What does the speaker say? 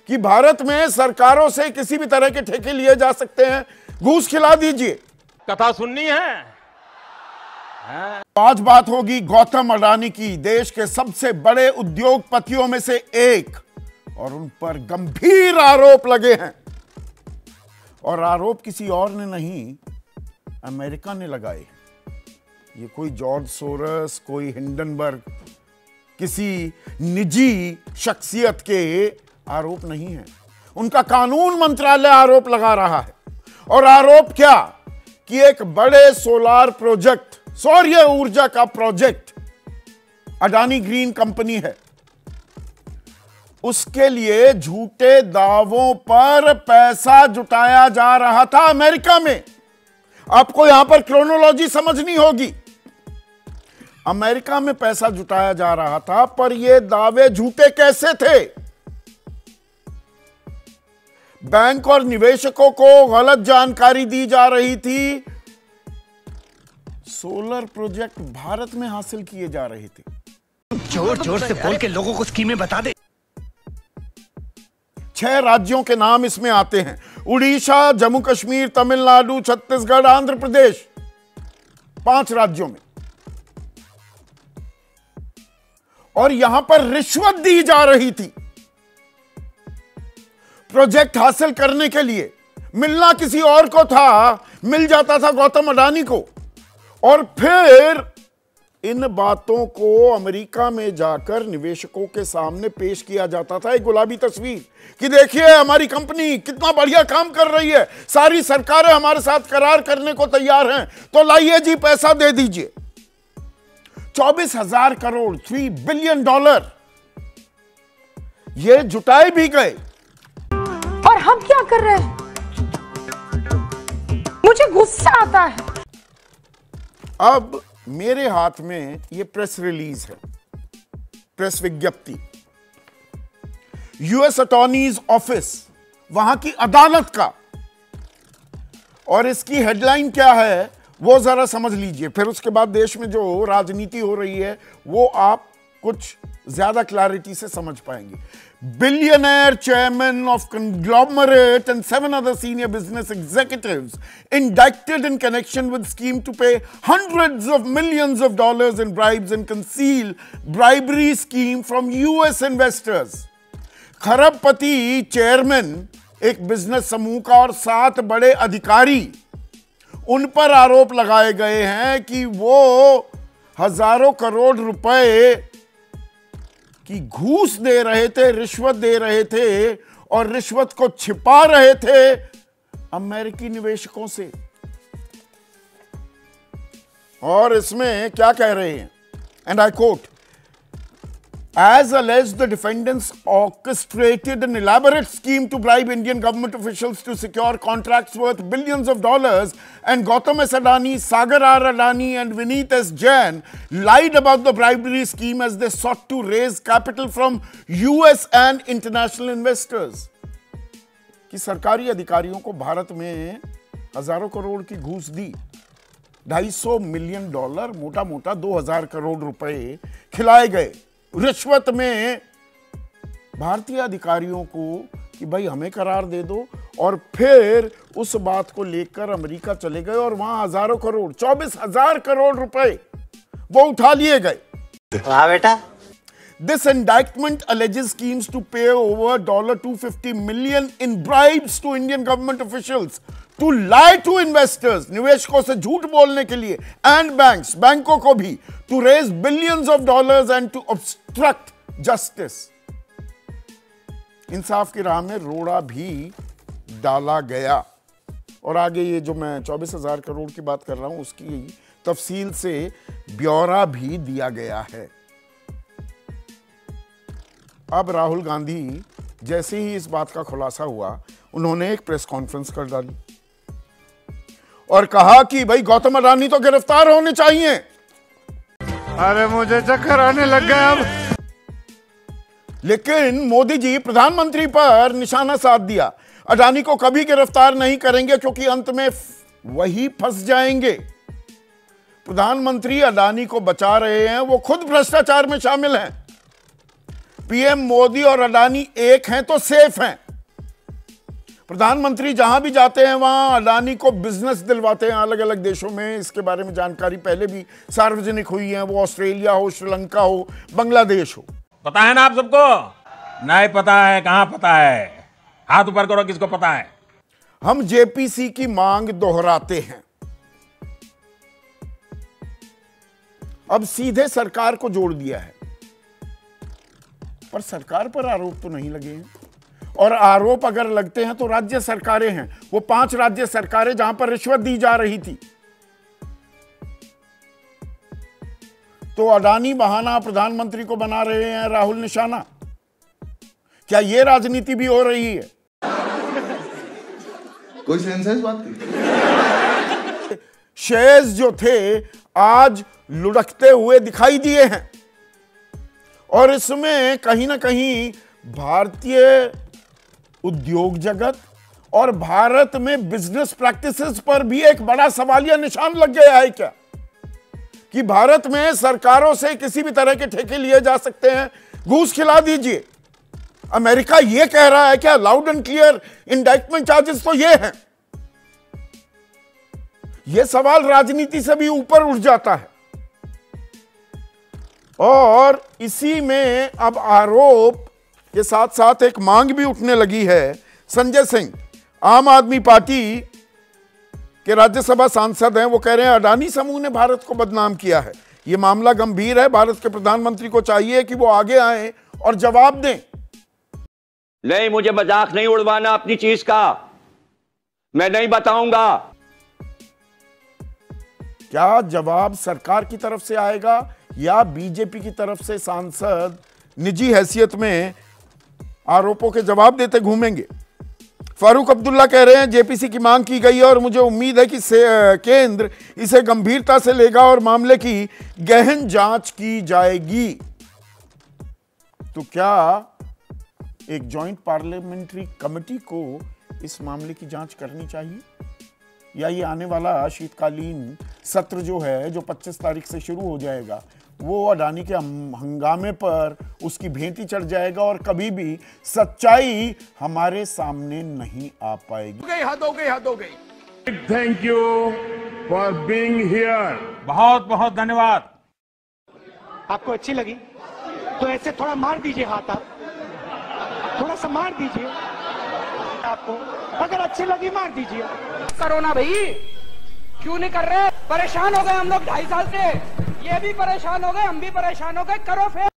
कि भारत में सरकारों से किसी भी तरह के ठेके लिए जा सकते हैं, घूस खिला दीजिए। कथा सुननी है। आज बात होगी गौतम अडानी की, देश के सबसे बड़े उद्योगपतियों में से एक, और उन पर गंभीर आरोप लगे हैं। और आरोप किसी और ने नहीं, अमेरिका ने लगाए। ये कोई जॉर्ज सोरस, कोई हिंडनबर्ग, किसी निजी शख्सियत के आरोप नहीं है। उनका कानून मंत्रालय आरोप लगा रहा है। और आरोप क्या कि एक बड़े सोलार प्रोजेक्ट, सौर ऊर्जा का प्रोजेक्ट अडानी ग्रीन कंपनी है, उसके लिए झूठे दावों पर पैसा जुटाया जा रहा था अमेरिका में। आपको यहां पर क्रोनोलॉजी समझनी होगी। अमेरिका में पैसा जुटाया जा रहा था, पर यह दावे झूठे कैसे थे? बैंक और निवेशकों को गलत जानकारी दी जा रही थी। सोलर प्रोजेक्ट भारत में हासिल किए जा रहे थे। जोर जोर से बोल के लोगों को स्कीमें बता दे। 6 राज्यों के नाम इसमें आते हैं: उड़ीसा, जम्मू कश्मीर, तमिलनाडु, छत्तीसगढ़, आंध्र प्रदेश। 5 राज्यों में। और यहां पर रिश्वत दी जा रही थी प्रोजेक्ट हासिल करने के लिए। मिलना किसी और को था, मिल जाता था गौतम अडानी को। और फिर इन बातों को अमेरिका में जाकर निवेशकों के सामने पेश किया जाता था, एक गुलाबी तस्वीर, कि देखिए हमारी कंपनी कितना बढ़िया काम कर रही है, सारी सरकारें हमारे साथ करार करने को तैयार हैं, तो लाइए जी पैसा दे दीजिए। 24,000 करोड़, $3 बिलियन ये जुटाए भी गए। और हम क्या कर रहे हैं? मुझे गुस्सा आता है। अब मेरे हाथ में ये प्रेस रिलीज है, प्रेस विज्ञप्ति, यूएस अटॉर्नीज ऑफिस, वहां की अदालत का। और इसकी हेडलाइन क्या है वो जरा समझ लीजिए, फिर उसके बाद देश में जो राजनीति हो रही है वो आप कुछ ज्यादा क्लैरिटी से समझ पाएंगे। Billionaire chairman of conglomerate and 7 other senior business executives indicted in connection with scheme to pay hundreds of millions of dollars in bribes and conceal bribery scheme from US investors. खरबपति chairman एक business समूह का और 7 बड़े अधिकारी, उन पर आरोप लगाए गए हैं कि वो हजारों करोड़ रुपए की घूस दे रहे थे, रिश्वत दे रहे थे, और रिश्वत को छिपा रहे थे अमेरिकी निवेशकों से। और इसमें क्या कह रहे हैं, and I quote, as alleged, the defendants orchestrated an elaborate scheme to bribe Indian government officials to secure contracts worth billions of dollars, and Gautam S. Adani, Sagar R. Adani and Vineet S. Jain lied about the bribery scheme as they sought to raise capital from US and international investors. कि सरकारी अधिकारियों को भारत में हजारों करोड़ की घूस दी, $250 million, मोटा मोटा 2,000 करोड़ रुपए खिलाए गए रिश्वत में भारतीय अधिकारियों को कि भाई हमें करार दे दो। और फिर उस बात को लेकर अमेरिका चले गए और वहां हजारों करोड़, 24,000 करोड़ रुपए वो उठा लिए गए। वाह बेटा। This indictment alleges schemes to pay over $250 million in bribes to Indian government officials to lie to investors, निवेशकों से झूठ बोलने के लिए, and banks, बैंकों को भी, to raise billions of dollars and to obstruct justice. इंसाफ की राह में रोड़ा भी डाला गया। और आगे ये जो मैं 24,000 करोड़ की बात कर रहा हूं उसकी तफसील से ब्यौरा भी दिया गया है। अब राहुल गांधी जैसे ही इस बात का खुलासा हुआ, उन्होंने एक प्रेस कॉन्फ्रेंस कर डाली और कहा कि भाई गौतम अडानी तो गिरफ्तार होने चाहिए। अरे मुझे चक्कर आने लग गया अब। लेकिन मोदी जी प्रधानमंत्री पर निशाना साध दिया, अडानी को कभी गिरफ्तार नहीं करेंगे क्योंकि अंत में वही फंस जाएंगे। प्रधानमंत्री अडानी को बचा रहे हैं, वो खुद भ्रष्टाचार में शामिल हैं। पीएम मोदी और अडानी एक हैं तो सेफ हैं। प्रधानमंत्री जहां भी जाते हैं वहां अडानी को बिजनेस दिलवाते हैं अलग अलग देशों में। इसके बारे में जानकारी पहले भी सार्वजनिक हुई है, वो ऑस्ट्रेलिया हो, श्रीलंका हो, बांग्लादेश हो। पता है ना आप सबको? नहीं पता है? कहां पता है? हाथ ऊपर करो किसको पता है। हम जेपीसी की मांग दोहराते हैं। अब सीधे सरकार को जोड़ दिया है, पर सरकार पर आरोप तो नहीं लगे हैं। और आरोप अगर लगते हैं तो राज्य सरकारें हैं, वो 5 राज्य सरकारें जहां पर रिश्वत दी जा रही थी। तो अडानी बहाना प्रधानमंत्री को बना रहे हैं, राहुल निशाना। क्या यह राजनीति भी हो रही है? कोई सेंस है इस बात की? शेयर्स जो थे आज लुढ़कते हुए दिखाई दिए हैं, और इसमें कहीं ना कहीं भारतीय उद्योग जगत और भारत में बिजनेस प्रैक्टिसेस पर भी एक बड़ा सवालिया निशान लग गया है। क्या कि भारत में सरकारों से किसी भी तरह के ठेके लिए जा सकते हैं, घूस खिला दीजिए। अमेरिका यह कह रहा है क्या? Loud and clear indictment charges तो ये हैं। यह सवाल राजनीति से भी ऊपर उठ जाता है। और इसी में अब आरोप के साथ साथ एक मांग भी उठने लगी है। संजय सिंह आम आदमी पार्टी के राज्यसभा सांसद हैं, वो कह रहे हैं अडानी समूह ने भारत को बदनाम किया है। यह मामला गंभीर है। भारत के प्रधानमंत्री को चाहिए कि वो आगे आए और जवाब दें। नहीं, मुझे मजाक नहीं उड़वाना अपनी चीज का, मैं नहीं बताऊंगा। क्या जवाब सरकार की तरफ से आएगा या बीजेपी की तरफ से सांसद निजी हैसियत में आरोपों के जवाब देते घूमेंगे? फारूक अब्दुल्ला कह रहे हैं जेपीसी की मांग की गई है और मुझे उम्मीद है कि केंद्र इसे गंभीरता से लेगा और मामले की गहन जांच की जाएगी। तो क्या एक जॉइंट पार्लियामेंट्री कमेटी को इस मामले की जांच करनी चाहिए, या ये आने वाला शीतकालीन सत्र जो है, जो 25 तारीख से शुरू हो जाएगा, वो अडानी के हंगामे पर उसकी भेंटी चढ़ जाएगा और कभी भी सच्चाई हमारे सामने नहीं आ पाएगी? हद हो गई। Thank you for being here. बहुत बहुत धन्यवाद। आपको अच्छी लगी तो ऐसे थोड़ा मार दीजिए हाथ, आप थोड़ा सा मार दीजिए। आपको अगर अच्छी लगी मार दीजिए। करो ना भाई, क्यों नहीं कर रहे? परेशान हो गए हम लोग 2.5 साल से, ये भी परेशान हो गए, हम भी परेशान हो गए। करो फिर।